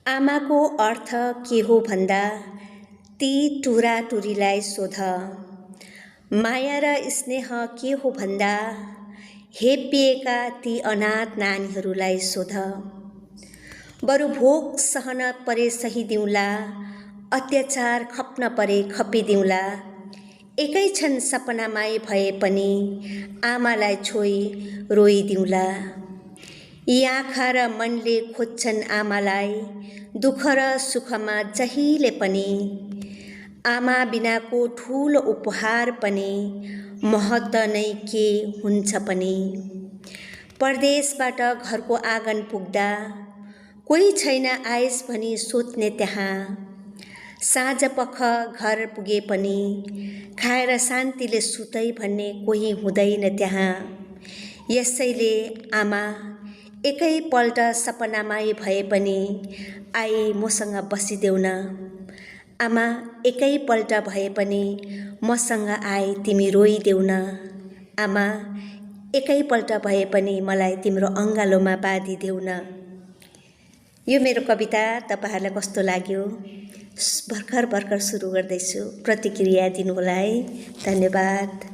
आमाको अर्थ के हो भन्दा ती टुराटुरीलाई सोध। माया र स्नेह के हो भन्दा हेपिएका ती अनाथ नानीहरूलाई सोध। बरु भोक सहन परे सही दिउँला, अत्याचार खप्न परे खपिदिउँला। एकै क्षण सपनामाई भए पनि आमालाई छोई रोइदिउँला। यी आँखा र मनले खोज्छन् आमालाई, दुःख र सुखमा जहिले पनि। आमा बिनाको ठुलो उपहार पनि महत्त्व नै के हुन्छ पनि। परदेशबाट घरको आँगन पुग्दा कोही छैन आइस भनी सोध्ने त्यहाँ। साँझपख घर पुगे पनि खाएर शान्तिले सुतै भन्ने कोही हुँदैन त्यहाँ। यसैले आमा एकैपल्ट सपनामाई भए पनि आई मसँग बसिदेऊ न। आमा एकैपल्ट भए पनि मसँग आई तिमी रोइदेऊ न। आमा एकैपल्ट भए पनि मलाई तिम्रो अँगालोमा बाँधिदेऊ न। यो मेरो कविता तपाईहरुलाई कस्तो लाग्यो? भर्खर सुरु गर्दैछु, प्रतिक्रिया दिनुहोला है। धन्यवाद।